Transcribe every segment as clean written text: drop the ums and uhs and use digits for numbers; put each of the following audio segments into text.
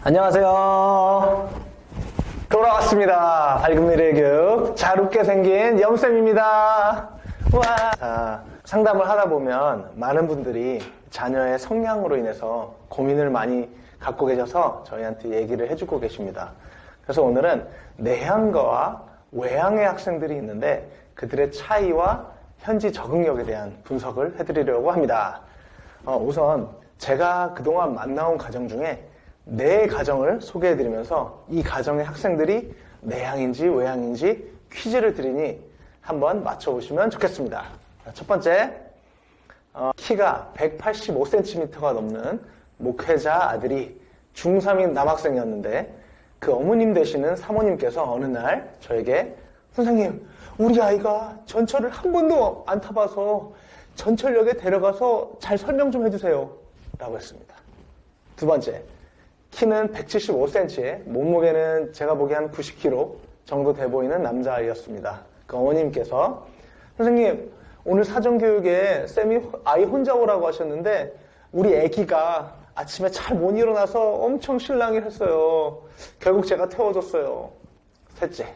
안녕하세요. 돌아왔습니다. 밝은 미래 교육 잘 웃게 생긴 염쌤입니다. 와. 자, 상담을 하다 보면 많은 분들이 자녀의 성향으로 인해서 고민을 많이 갖고 계셔서 저희한테 얘기를 해주고 계십니다. 그래서 오늘은 내향과 외향의 학생들이 있는데 그들의 차이와 현지 적응력에 대한 분석을 해드리려고 합니다. 우선 제가 그동안 만나온 가정 중에 4가정을 소개해드리면서 이 가정의 학생들이 내향인지 외향인지 퀴즈를 드리니 한번 맞춰보시면 좋겠습니다. 첫 번째, 키가 185cm가 넘는 목회자 아들이 중3인 남학생이었는데 그 어머님 되시는 사모님께서 어느 날 저에게 선생님, 우리 아이가 전철을 한 번도 안 타봐서 전철역에 데려가서 잘 설명 좀 해주세요 라고 했습니다. 두 번째, 키는 175cm에 몸무게는 제가 보기에 한 90kg 정도 돼 보이는 남자아이였습니다. 그 어머님께서 선생님, 오늘 사전교육에 쌤이 아이 혼자 오라고 하셨는데 우리 애기가 아침에 잘 못 일어나서 엄청 실랑이를 했어요. 결국 제가 태워줬어요. 셋째,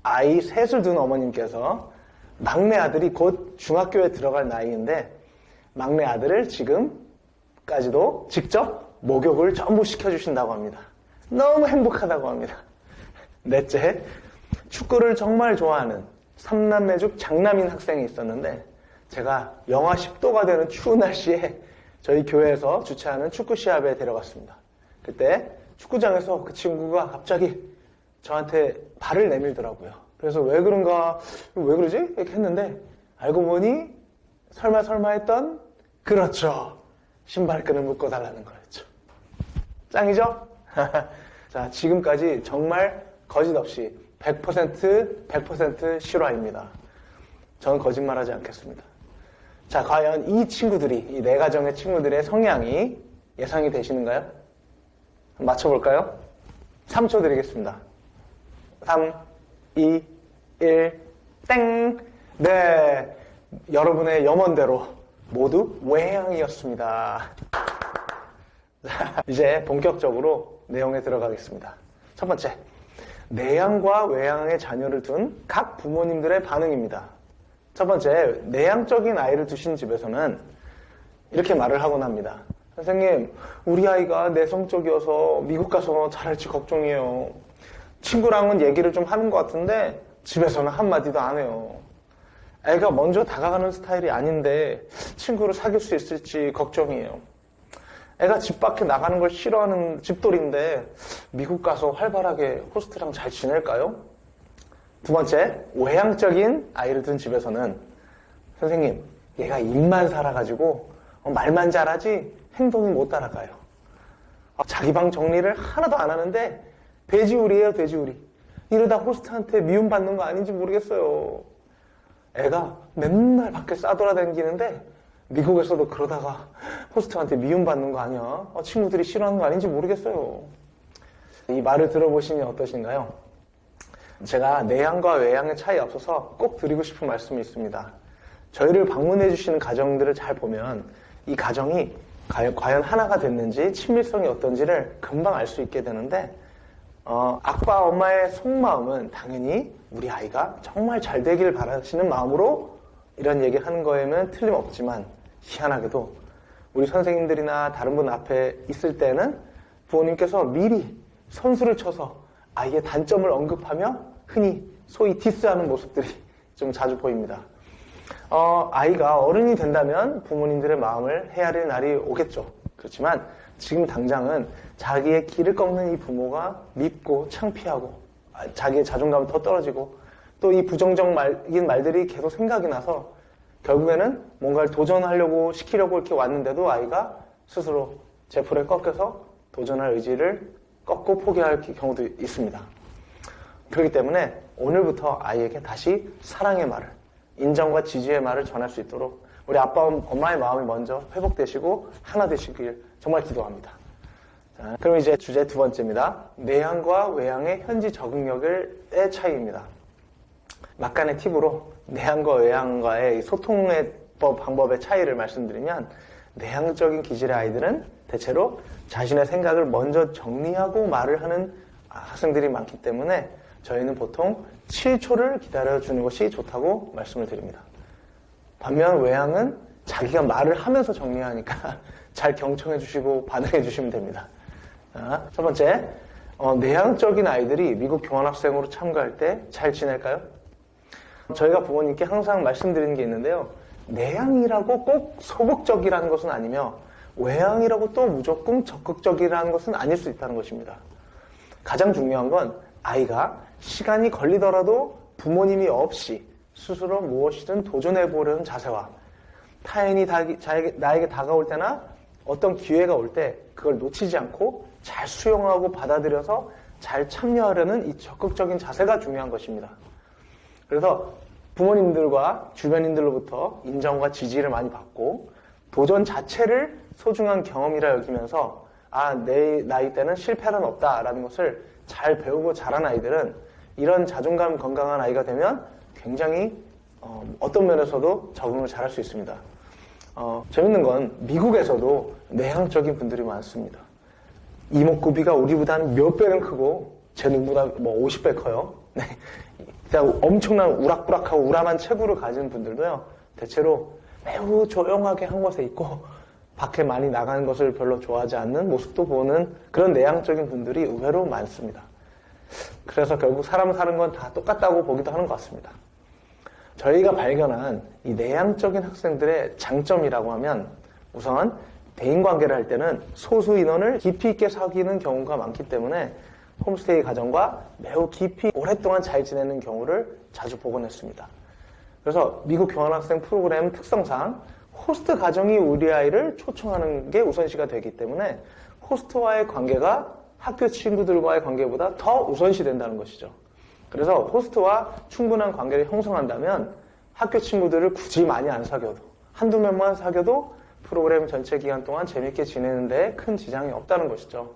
아이 셋을 둔 어머님께서 막내 아들이 곧 중학교에 들어갈 나이인데 막내 아들을 지금까지도 직접 목욕을 전부 시켜주신다고 합니다. 너무 행복하다고 합니다. 넷째, 축구를 정말 좋아하는 3남매 중 장남인 학생이 있었는데 제가 영하 10도가 되는 추운 날씨에 저희 교회에서 주최하는 축구 시합에 데려갔습니다. 그때 축구장에서 그 친구가 갑자기 저한테 발을 내밀더라고요. 그래서 왜 그런가, 왜 그러지? 이렇게 했는데 알고 보니 설마 했던 그렇죠. 신발끈을 묶어달라는 거였죠. 짱이죠? 자, 지금까지 정말 거짓 없이 100% 실화입니다. 저는 거짓말하지 않겠습니다. 자, 과연 이 친구들이, 이 4가정의 친구들의 성향이 예상이 되시는가요? 맞춰볼까요? 3초 드리겠습니다. 3, 2, 1, 땡! 네, 여러분의 염원대로 모두 외향이었습니다. 자, 이제 본격적으로 내용에 들어가겠습니다. 첫 번째, 내향과 외향의 자녀를 둔 각 부모님들의 반응입니다. 첫 번째, 내향적인 아이를 두신 집에서는 이렇게 말을 하곤 합니다. 선생님, 우리 아이가 내성적이어서 미국 가서 잘할지 걱정이에요. 친구랑은 얘기를 좀 하는 것 같은데 집에서는 한마디도 안 해요. 애가 먼저 다가가는 스타일이 아닌데 친구를 사귈 수 있을지 걱정이에요. 애가 집 밖에 나가는 걸 싫어하는 집돌인데 미국 가서 활발하게 호스트랑 잘 지낼까요? 두 번째, 외향적인 아이를 둔 집에서는 선생님, 얘가 입만 살아가지고 말만 잘하지 행동이 못 따라가요. 자기 방 정리를 하나도 안 하는데 돼지우리예요, 돼지우리. 이러다 호스트한테 미움받는 거 아닌지 모르겠어요. 애가 맨날 밖에 싸돌아다니는데 미국에서도 그러다가 호스트한테 미움받는 거 아니야? 친구들이 싫어하는 거 아닌지 모르겠어요. 이 말을 들어보시니 어떠신가요? 제가 내향과 외향의 차이 없어서 꼭 드리고 싶은 말씀이 있습니다. 저희를 방문해 주시는 가정들을 잘 보면 이 가정이 과연 하나가 됐는지 친밀성이 어떤지를 금방 알 수 있게 되는데 아빠 엄마의 속마음은 당연히 우리 아이가 정말 잘 되길 바라시는 마음으로 이런 얘기 하는 거에는 틀림없지만 희한하게도 우리 선생님들이나 다른 분 앞에 있을 때는 부모님께서 미리 선수를 쳐서 아이의 단점을 언급하며 흔히 소위 디스하는 모습들이 좀 자주 보입니다. 아이가 어른이 된다면 부모님들의 마음을 헤아릴 날이 오겠죠. 그렇지만 지금 당장은 자기의 길을 꺾는 이 부모가 밉고 창피하고 자기의 자존감이 더 떨어지고 또 이 부정적인 말들이 계속 생각이 나서 결국에는 뭔가를 도전하려고 시키려고 이렇게 왔는데도 아이가 스스로 제풀에 꺾여서 도전할 의지를 꺾고 포기할 경우도 있습니다. 그렇기 때문에 오늘부터 아이에게 다시 사랑의 말을, 인정과 지지의 말을 전할 수 있도록 우리 아빠, 엄마의 마음이 먼저 회복되시고 하나 되시길 정말 기도합니다. 자, 그럼 이제 주제 두 번째입니다. 내향과 외향의 현지 적응력의 차이입니다. 막간의 팁으로 내향과 외향과의 소통의 방법의 차이를 말씀드리면 내향적인 기질의 아이들은 대체로 자신의 생각을 먼저 정리하고 말을 하는 학생들이 많기 때문에 저희는 보통 7초를 기다려주는 것이 좋다고 말씀을 드립니다. 반면 외향은 자기가 말을 하면서 정리하니까 잘 경청해 주시고 반응해 주시면 됩니다. 자, 첫 번째, 내향적인 아이들이 미국 교환학생으로 참가할 때 잘 지낼까요? 저희가 부모님께 항상 말씀드리는 게 있는데요. 내향이라고 꼭 소극적이라는 것은 아니며 외향이라고 또 무조건 적극적이라는 것은 아닐 수 있다는 것입니다. 가장 중요한 건 아이가 시간이 걸리더라도 부모님이 없이 스스로 무엇이든 도전해 보려는 자세와 타인이 나에게 다가올 때나 어떤 기회가 올 때 그걸 놓치지 않고 잘 수용하고 받아들여서 잘 참여하려는 이 적극적인 자세가 중요한 것입니다. 그래서 부모님들과 주변인들로부터 인정과 지지를 많이 받고 도전 자체를 소중한 경험이라 여기면서 내 나이 때는 실패는 없다라는 것을 잘 배우고 자란 아이들은 이런 자존감 건강한 아이가 되면 굉장히 어떤 면에서도 적응을 잘할 수 있습니다. 재밌는 건 미국에서도 내향적인 분들이 많습니다. 이목구비가 우리보다는 몇 배는 크고 제 눈보다 50배 커요. 네. 엄청난 우락부락하고 우람한 체구를 가진 분들도요. 대체로 매우 조용하게 한 곳에 있고 밖에 많이 나가는 것을 별로 좋아하지 않는 모습도 보는 그런 내향적인 분들이 의외로 많습니다. 그래서 결국 사람 사는 건 다 똑같다고 보기도 하는 것 같습니다. 저희가 발견한 이 내향적인 학생들의 장점이라고 하면 우선 대인관계를 할 때는 소수 인원을 깊이 있게 사귀는 경우가 많기 때문에 홈스테이 가정과 매우 깊이 오랫동안 잘 지내는 경우를 자주 보곤 했습니다. 그래서 미국 교환학생 프로그램 특성상 호스트 가정이 우리 아이를 초청하는 게 우선시가 되기 때문에 호스트와의 관계가 학교 친구들과의 관계보다 더 우선시 된다는 것이죠. 그래서 호스트와 충분한 관계를 형성한다면 학교 친구들을 굳이 많이 안 사귀어도 한두 명만 사귀어도 프로그램 전체 기간 동안 재밌게 지내는 데 큰 지장이 없다는 것이죠.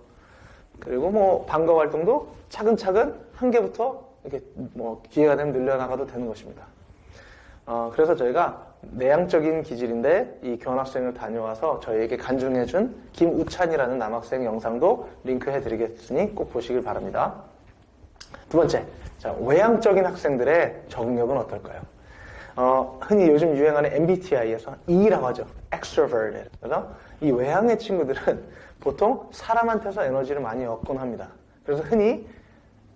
그리고 방과 활동도 차근차근 한 개부터 이렇게 기회가 되면 늘려나가도 되는 것입니다. 그래서 저희가 내향적인 기질인데 이 교환학생을 다녀와서 저희에게 간증해준 김우찬이라는 남학생 영상도 링크해드리겠으니 꼭 보시길 바랍니다. 두 번째, 외향적인 학생들의 적응력은 어떨까요? 흔히 요즘 유행하는 MBTI에서 E라고 하죠. Extroverted. 그래서 이 외향의 친구들은 보통 사람한테서 에너지를 많이 얻곤 합니다. 그래서 흔히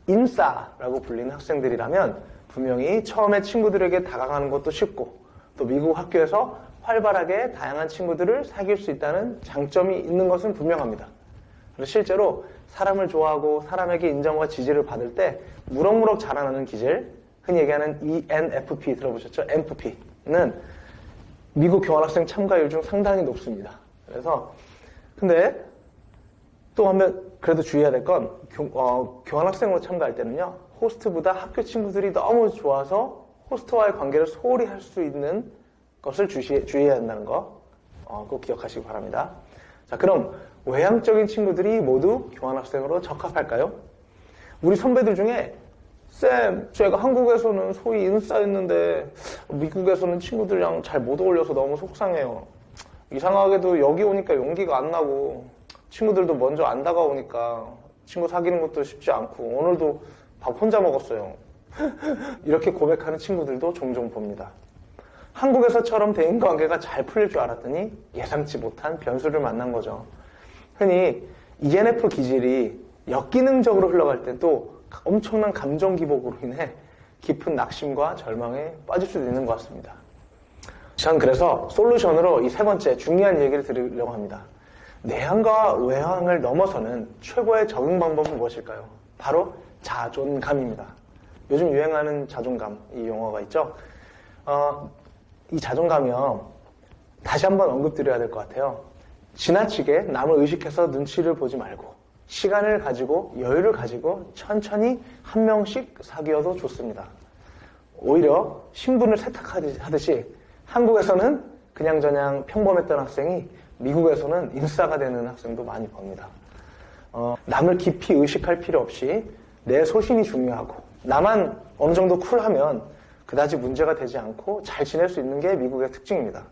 인싸라고 불리는 학생들이라면 분명히 처음에 친구들에게 다가가는 것도 쉽고 또 미국 학교에서 활발하게 다양한 친구들을 사귈 수 있다는 장점이 있는 것은 분명합니다. 그래서 실제로 사람을 좋아하고 사람에게 인정과 지지를 받을 때 무럭무럭 자라나는 기질, 흔히 얘기하는 ENFP 들어보셨죠? NFP는 미국 교환학생 참가율 중 상당히 높습니다. 그래서 근데 또 한번 그래도 주의해야 될 건 교환학생으로 참가할 때는요. 호스트보다 학교 친구들이 너무 좋아서 호스트와의 관계를 소홀히 할 수 있는 것을 주의해야 한다는 거 꼭 기억하시기 바랍니다. 자, 그럼 외향적인 친구들이 모두 교환학생으로 적합할까요? 우리 선배들 중에 쌤, 제가 한국에서는 소위 인싸였는데 미국에서는 친구들이랑 잘 못 어울려서 너무 속상해요. 이상하게도 여기 오니까 용기가 안 나고 친구들도 먼저 안 다가오니까 친구 사귀는 것도 쉽지 않고 오늘도 밥 혼자 먹었어요. 이렇게 고백하는 친구들도 종종 봅니다. 한국에서처럼 대인관계가 잘 풀릴 줄 알았더니 예상치 못한 변수를 만난 거죠. 흔히 ENF 기질이 역기능적으로 흘러갈 때 또 엄청난 감정 기복으로 인해 깊은 낙심과 절망에 빠질 수도 있는 것 같습니다. 전 그래서 솔루션으로 이 세 번째 중요한 얘기를 드리려고 합니다. 내향과 외향을 넘어서는 최고의 적응 방법은 무엇일까요? 바로 자존감입니다. 요즘 유행하는 자존감, 이 용어가 있죠? 이 자존감이요. 다시 한번 언급드려야 될 것 같아요. 지나치게 남을 의식해서 눈치를 보지 말고 시간을 가지고 여유를 가지고 천천히 한 명씩 사귀어도 좋습니다. 오히려 신분을 세탁하듯이 한국에서는 그냥저냥 평범했던 학생이 미국에서는 인싸가 되는 학생도 많이 봅니다. 남을 깊이 의식할 필요 없이 내 소신이 중요하고 나만 어느 정도 쿨하면 그다지 문제가 되지 않고 잘 지낼 수 있는 게 미국의 특징입니다.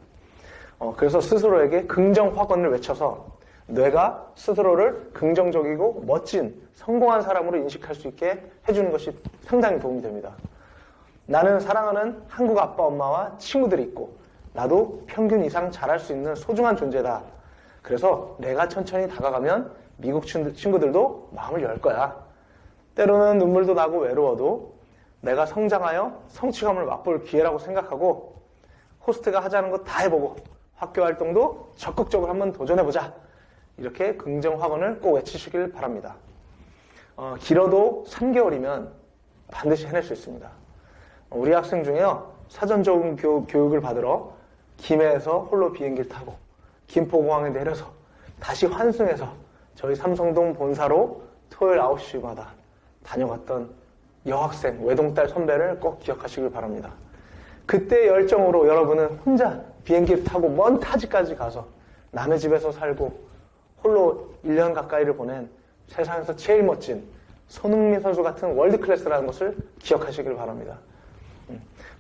그래서 스스로에게 긍정 확언을 외쳐서 뇌가 스스로를 긍정적이고 멋진 성공한 사람으로 인식할 수 있게 해주는 것이 상당히 도움이 됩니다. 나는 사랑하는 한국 아빠 엄마와 친구들이 있고 나도 평균 이상 잘할 수 있는 소중한 존재다. 그래서 내가 천천히 다가가면 미국 친구들도 마음을 열 거야. 때로는 눈물도 나고 외로워도 내가 성장하여 성취감을 맛볼 기회라고 생각하고 호스트가 하자는 거 다 해보고 학교 활동도 적극적으로 한번 도전해보자. 이렇게 긍정 확언을 꼭 외치시길 바랍니다. 길어도 3개월이면 반드시 해낼 수 있습니다. 우리 학생 중에요. 사전 적응 교육을 받으러 김해에서 홀로 비행기를 타고 김포공항에 내려서 다시 환승해서 저희 삼성동 본사로 토요일 9시마다 다녀갔던 여학생, 외동딸 선배를 꼭 기억하시길 바랍니다. 그때 열정으로 여러분은 혼자 비행기를 타고 먼 타지까지 가서 남의 집에서 살고 홀로 1년 가까이를 보낸 세상에서 제일 멋진 손흥민 선수 같은 월드클래스라는 것을 기억하시길 바랍니다.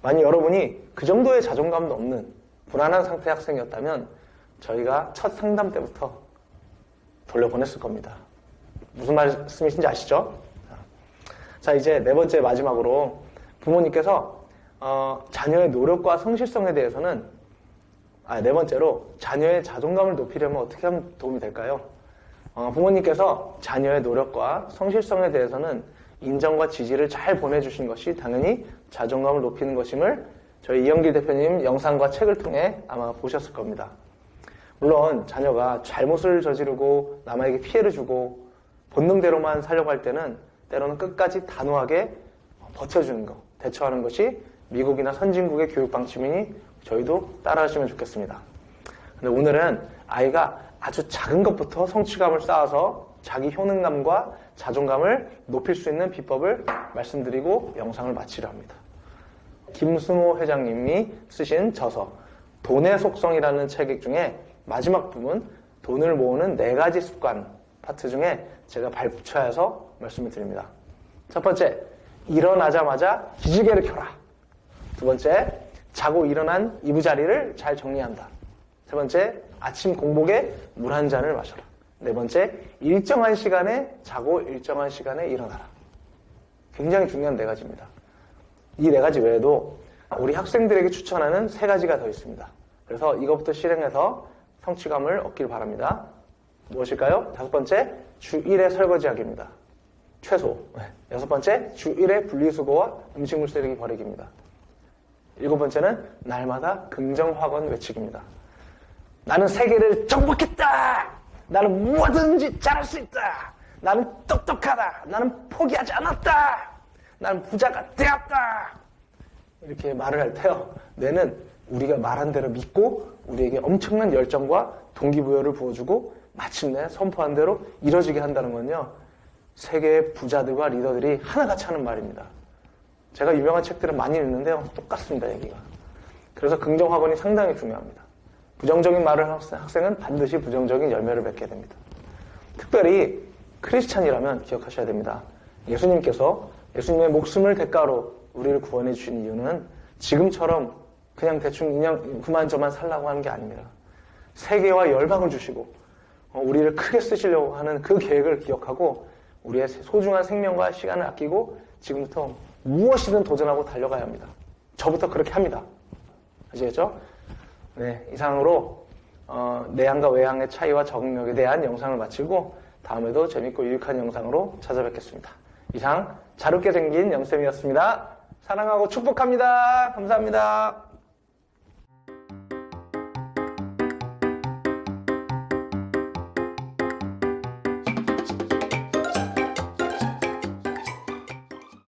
만약 여러분이 그 정도의 자존감도 없는 불안한 상태의 학생이었다면 저희가 첫 상담 때부터 돌려보냈을 겁니다. 무슨 말씀이신지 아시죠? 자, 이제 네 번째 마지막으로 부모님께서 자녀의 노력과 성실성에 대해서는 네 번째로 자녀의 자존감을 높이려면 어떻게 하면 도움이 될까요? 부모님께서 자녀의 노력과 성실성에 대해서는 인정과 지지를 잘 보내주신 것이 당연히 자존감을 높이는 것임을 저희 이영길 대표님 영상과 책을 통해 아마 보셨을 겁니다. 물론 자녀가 잘못을 저지르고 남에게 피해를 주고 본능대로만 살려고 할 때는 때로는 끝까지 단호하게 버텨주는 것, 대처하는 것이 미국이나 선진국의 교육 방침이니 저희도 따라하시면 좋겠습니다. 근데 오늘은 아이가 아주 작은 것부터 성취감을 쌓아서 자기 효능감과 자존감을 높일 수 있는 비법을 말씀드리고 영상을 마치려 합니다. 김승호 회장님이 쓰신 저서 돈의 속성이라는 책 중에 마지막 부분 돈을 모으는 4가지 습관 파트 중에 제가 발췌해서 말씀을 드립니다. 첫 번째, 일어나자마자 기지개를 켜라. 두 번째, 자고 일어난 이부자리를 잘 정리한다. 세 번째, 아침 공복에 물 한 잔을 마셔라. 네 번째, 일정한 시간에 자고 일정한 시간에 일어나라. 굉장히 중요한 4가지입니다. 이 4가지 외에도 우리 학생들에게 추천하는 3가지가 더 있습니다. 그래서 이것부터 실행해서 성취감을 얻길 바랍니다. 무엇일까요? 5번째, 주 1회 설거지하기입니다. 최소. 6번째, 주 1회 분리수거와 음식물 쓰레기 버리기입니다. 7번째는 날마다 긍정 확언 외치기입니다. 나는 세계를 정복했다! 나는 뭐든지 잘할 수 있다! 나는 똑똑하다! 나는 포기하지 않았다! 나는 부자가 되었다! 이렇게 말을 할 때요. 뇌는 우리가 말한 대로 믿고 우리에게 엄청난 열정과 동기부여를 부어주고 마침내 선포한 대로 이뤄지게 한다는 건요. 세계의 부자들과 리더들이 하나같이 하는 말입니다. 제가 유명한 책들을 많이 읽는데요. 똑같습니다, 얘기가. 그래서 긍정 확언이 상당히 중요합니다. 부정적인 말을 하는 학생은 반드시 부정적인 열매를 맺게 됩니다. 특별히 크리스찬이라면 기억하셔야 됩니다. 예수님께서 예수님의 목숨을 대가로 우리를 구원해 주신 이유는 지금처럼 그냥 대충 그냥 그만저만 살라고 하는 게 아닙니다. 세계와 열방을 주시고 우리를 크게 쓰시려고 하는 그 계획을 기억하고 우리의 소중한 생명과 시간을 아끼고 지금부터 무엇이든 도전하고 달려가야 합니다. 저부터 그렇게 합니다. 아시겠죠? 네, 이상으로 내향과 외향의 차이와 적응력에 대한 영상을 마치고 다음에도 재밌고 유익한 영상으로 찾아뵙겠습니다. 이상 자루게 생긴 영쌤이었습니다. 사랑하고 축복합니다. 감사합니다.